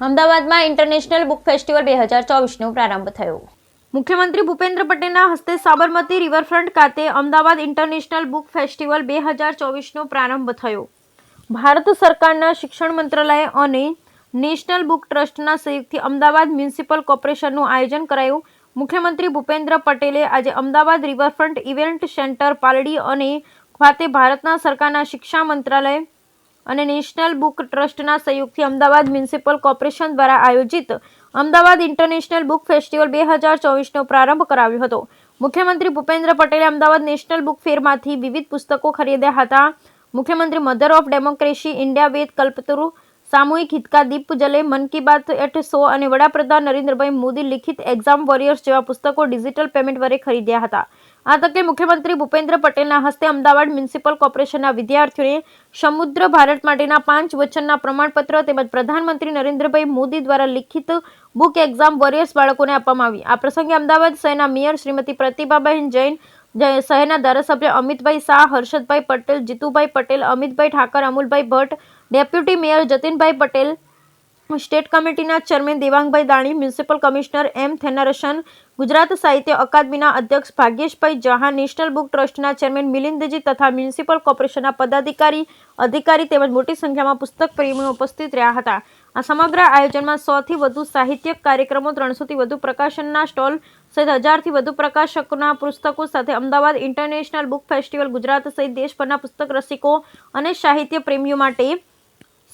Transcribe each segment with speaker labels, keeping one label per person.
Speaker 1: અમદાવાદમાં international book festival 2024નો પ્રારંભ થયો. મુખ્યમંત્રી ભૂપેન્દ્ર પટેલના હસ્તે સાબરમતી રિવરફ્રન્ટ ખાતે અમદાવાદ ઇન્ટરનેશનલ બુક ફેસ્ટિવલ 2024નો પ્રારંભ થયો. ભારત સરકારના શિક્ષણ મંત્રાલય અને નેશનલ બુક ટ્રસ્ટના સહયોગથી અમદાવાદ મ્યુનિસિપલ કોર્પોરેશનનું આયોજન કરાયું. મુખ્યમંત્રી ભૂપેન્દ્ર પટેલે આજે Ahmedabad riverfront event centre Paldi અને ખાતે ભારત સરકારના શિક્ષા મંત્રાલય અને નેશનલ બુક ટ્રસ્ટના સહયોગથી અમદાવાદ મ્યુનિસિપલ કોર્પોરેશન દ્વારા આયોજિત અમદાવાદ ઇન્ટરનેશનલ બુક ફેસ્ટિવલ 2024નો પ્રારંભ કરાવ્યો હતો. મુખ્યમંત્રી ભૂપેન્દ્ર પટેલે અમદાવાદ નેશનલ બુક ફેરમાંથી વિવિધ પુસ્તકો ખરીદ્યા હતા. મુખ્યમંત્રી મધર ઓફ ડેમોક્રેસી, ઇન્ડિયા વેદ કલ્પતરુ, સામૂહિક હિતકા દીપ જલે, મન કી બાત એટ 100 અને વડાપ્રધાન નરેન્દ્રભાઈ મોદી લિખિત એક્ઝામ વોરિયર્સ જેવા પુસ્તકો ડિજિટલ પેમેન્ટ વડે ખરીદ્યા હતા. આ તકે મુખ્યમંત્રી ભૂપેન્દ્ર પટેલના હસ્તે અમદાવાદ મ્યુનિસિપલ કોર્પોરેશનના વિદ્યાર્થીઓને સમુદ્ર ભારત માટેના 5 વચનના પ્રમાણપત્ર તેમજ પ્રધાનમંત્રી નરેન્દ્રભાઈ મોદી દ્વારા લિખિત બુક એક્ઝામ વોરિયર્સ બાળકોને આપવામાં આવી. આ પ્રસંગે અમદાવાદ શહેરના મેયર શ્રીમતી પ્રતિભાબેન જૈન, શહેરના ધારાસભ્ય Amitbhai Shah, Harshadbhai Patel, Jitubhai Patel, Amitbhai Thakar, Amulbhai Bhatt, deputy mayor Jatinbhai Patel, state કમિટીના chairman Devangbhai Dani, municipal commissioner M Thennarasan, Gujarat Sahitya અકાદમીના અધ્યક્ષ ભાગ્યેશભાઈ જહાન, નેશનલ બુક ટ્રસ્ટના ચેરમેન મિલિંદજી તથા મ્યુનિસિપલ કોર્પોરેશનના પદાધિકારી, અધિકારી તેમજ મોટી સંખ્યામાં પુસ્તક પ્રેમીઓ ઉપસ્થિત રહ્યા હતા. આ સમગ્ર આયોજનમાં 100થી વધુ સાહિત્યિક કાર્યક્રમો, 300થી વધુ પ્રકાશનના સ્ટોલ સહિત 1000થી વધુ પ્રકાશકોના પુસ્તકો સાથે Ahmedabad international book festival Gujarat સહિત દેશભરના પુસ્તક રસિકો અને સાહિત્ય પ્રેમીઓ માટે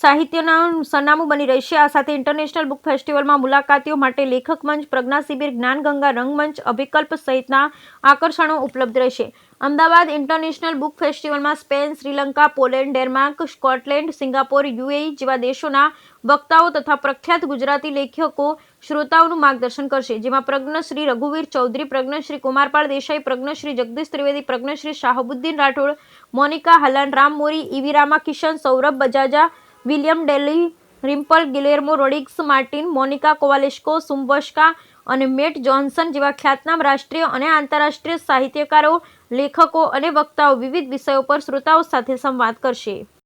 Speaker 1: સાહિત્યના સરનામું બની રહેશે. આ સાથે ઇન્ટરનેશનલ બુક ફેસ્ટિવલમાં મુલાકાતીઓ માટે લેખક મંચ, પ્રજ્ઞા શિબિર, જ્ઞાનગંગા, રંગમંચ, અભિકલ્પ સહિતના આકર્ષણો ઉપલબ્ધ રહેશે. અમદાવાદ ઇન્ટરનેશનલ બુક ફેસ્ટિવલમાં Spain, Sri Lanka, Poland, Denmark, Scotland, Singapore, UAE જેવા દેશોના વક્તાઓ તથા પ્રખ્યાત ગુજરાતી લેખકો શ્રોતાઓનું માર્ગદર્શન કરશે. જેમાં પ્રજ્ઞશ્રી રઘુવીર Chaudhary, Pragyashri Kumarpal Desai, Pragyashri Jagdish Trivedi, Pragyashri Shahbuddin Rathod, Monika Halan, Ram Mori, E V Ramakishan, Saurabh Bajaja, William Dalrymple Guillermo Rodriguez Martin, Monika Kowalesko, Sumbaska અને મેટ જોન્સન જેવા ખ્યાતનામ રાષ્ટ્રીય અને આંતરરાષ્ટ્રીય સાહિત્યકારો, લેખકો અને વક્તાઓ વિવિધ વિષયો પર શ્રોતાઓ સાથે સંવાદ કરશે.